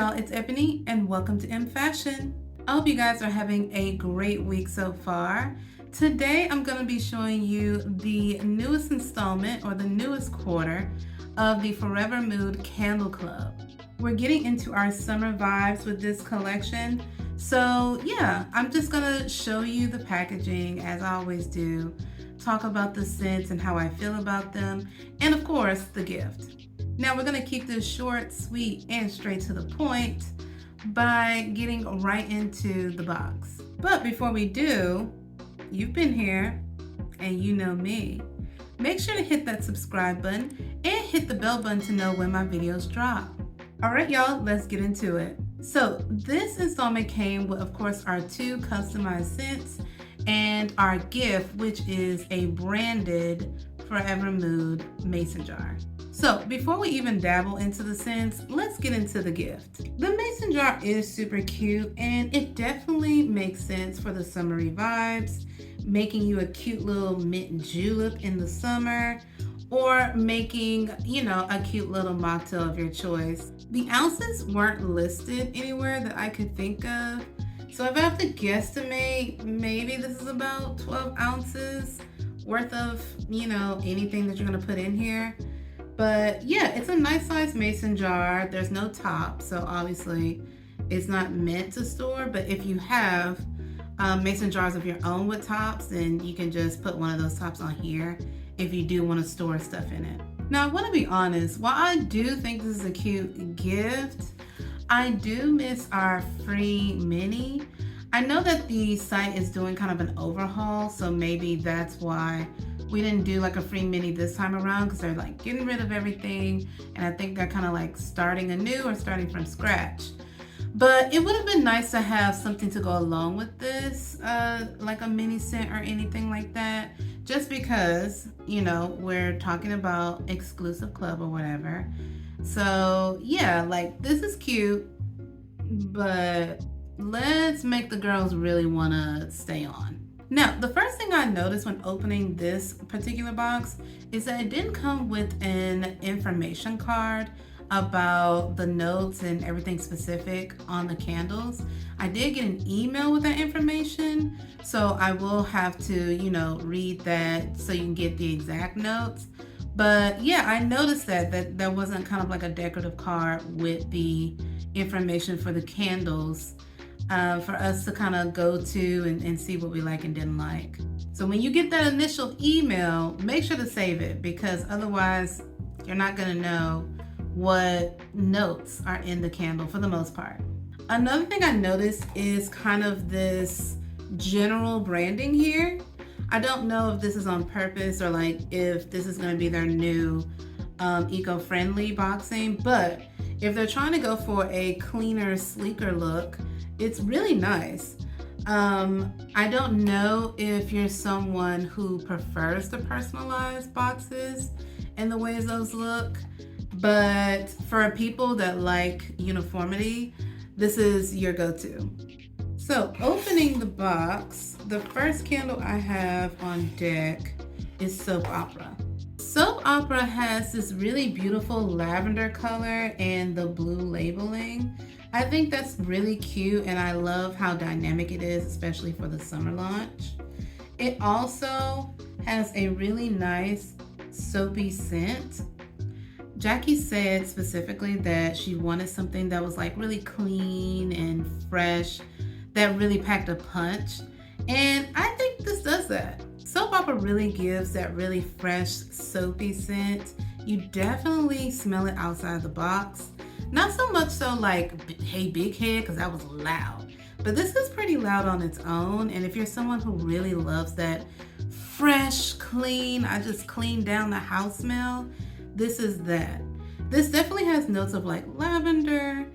y'all, it's Ebony and welcome to EMMFASHION. I hope you guys are having a great week so far. Today I'm going to be showing you the newest installment or the newest quarter of the Forvr Mood Candle Club. We're getting into our summer vibes with this collection. So yeah, I'm just going to show you the packaging as I always do, talk about the scents and how I feel about them, and of course the gift. Now we're going to keep this short, sweet, and straight to the point by getting right into the box. But before we do, you've been here and you know me. Make sure to hit that subscribe button and hit the bell button to know when my videos drop. All right, y'all, let's get into it. So this installment came with, of course, our 2 customized scents and our gift, which is a branded Forvr Mood mason jar. So before we even dabble into the scents, let's get into the gift. The mason jar is super cute and it definitely makes sense for the summery vibes, making you a cute little mint julep in the summer, or making, a cute little mocktail of your choice. The ounces weren't listed anywhere that I could think of. So if I have to guesstimate, maybe this is about 12 ounces worth of, anything that you're gonna put in here. But yeah, it's a nice size mason jar. There's no top, so obviously it's not meant to store, but if you have mason jars of your own with tops, then you can just put one of those tops on here if you do want to store stuff in it. Now, I want to be honest, while I do think this is a cute gift, I do miss our free mini. I know that the site is doing kind of an overhaul, so maybe that's why we didn't do like a free mini this time around, because they're like getting rid of everything, and I think they're kind of like starting anew or starting from scratch. But it would have been nice to have something to go along with this, like a mini scent or anything like that, just because, we're talking about exclusive club or whatever. So yeah, like this is cute, but let's make the girls really want to stay on. Now, the first thing I noticed when opening this particular box is that it didn't come with an information card about the notes and everything specific on the candles. I did get an email with that information, so I will have to, read that so you can get the exact notes. But yeah, I noticed that there wasn't kind of like a decorative card with the information for the candles for us to kind of go to and see what we like and didn't like. So when you get that initial email, make sure to save it, because otherwise you're not going to know what notes are in the candle for the most part. Another thing I noticed is kind of this general branding here. I don't know if this is on purpose or like if this is going to be their new eco-friendly boxing, but if they're trying to go for a cleaner, sleeker look, it's really nice. I don't know if you're someone who prefers the personalized boxes and the ways those look, but for people that like uniformity, this is your go-to. So opening the box, the first candle I have on deck is Soap Opera. Soap Opera has this really beautiful lavender color and the blue labeling. I think that's really cute, and I love how dynamic it is, especially for the summer launch. It also has a really nice soapy scent. Jackie said specifically that she wanted something that was like really clean and fresh, that really packed a punch, and I think this does that. Soap Opera really gives that really fresh, soapy scent. You definitely smell it outside the box. Not so much so like, hey, big head, because that was loud. But this is pretty loud on its own. And if you're someone who really loves that fresh, clean, I just cleaned down the house smell, this is that. This definitely has notes of like lavender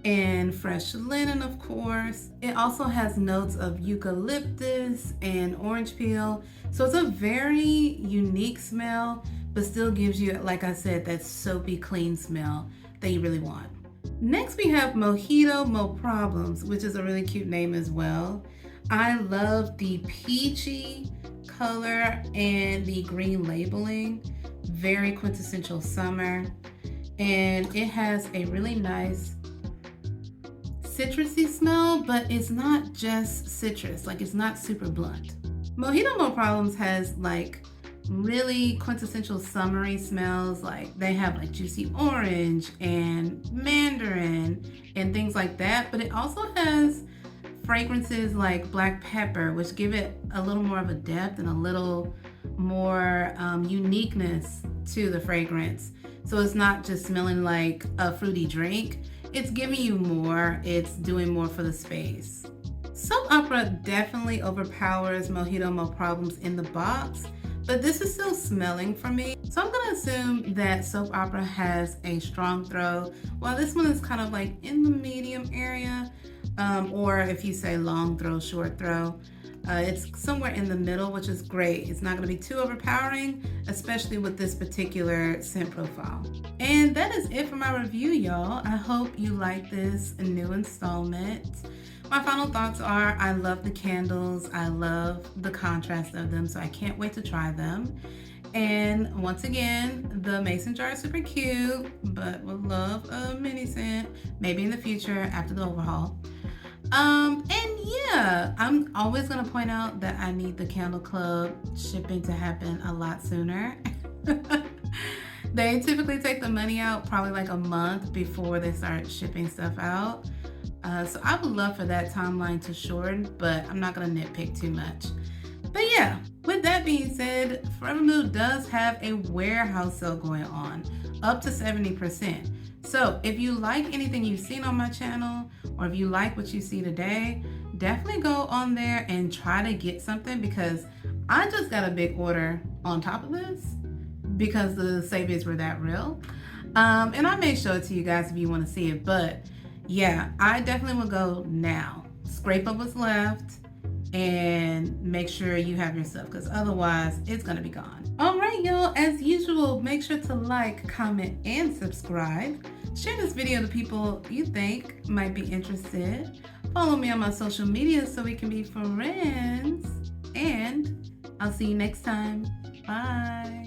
and fresh linen, of course. It also has notes of eucalyptus and orange peel. So it's a very unique smell, but still gives you, like I said, that soapy, clean smell that you really want. Next we have Mojito Mo Problems, which is a really cute name as well. I love the peachy color and the green labeling. Very quintessential summer. And it has a really nice citrusy smell, but it's not just citrus. Like, it's not super blunt. Mojito Mo Problems has like really quintessential summery smells. Like, they have like juicy orange and mandarin and things like that, but it also has fragrances like black pepper, which give it a little more of a depth and a little more uniqueness to the fragrance. So it's not just smelling like a fruity drink, it's giving you more, it's doing more for the space. Soap Opera definitely overpowers Mojito Mo Problems in the box, but this is still smelling for me. So I'm gonna assume that Soap Opera has a strong throw, while this one is kind of like in the medium area, or if you say long throw, short throw, it's somewhere in the middle, which is great. It's not gonna be too overpowering, especially with this particular scent profile. And that is it for my review, y'all. I hope you like this new installment. My final thoughts are, I love the candles. I love the contrast of them, so I can't wait to try them. And once again, the mason jar is super cute, but would love a mini scent, maybe in the future after the overhaul. And yeah, I'm always gonna point out that I need the Candle Club shipping to happen a lot sooner. They typically take the money out probably like a month before they start shipping stuff out. So I would love for that timeline to shorten, but I'm not gonna nitpick too much. But yeah, with that being said, Forvr Mood does have a warehouse sale going on, up to 70%. So if you like anything you've seen on my channel, or if you like what you see today, definitely go on there and try to get something, because I just got a big order on top of this because the savings were that real. And I may show it to you guys if you want to see it, but yeah, I definitely will go now. Scrape up what's left and make sure you have your stuff, because otherwise it's gonna be gone. All right, y'all, as usual, make sure to like, comment, and subscribe. Share this video to people you think might be interested. Follow me on my social media so we can be friends. And I'll see you next time. Bye.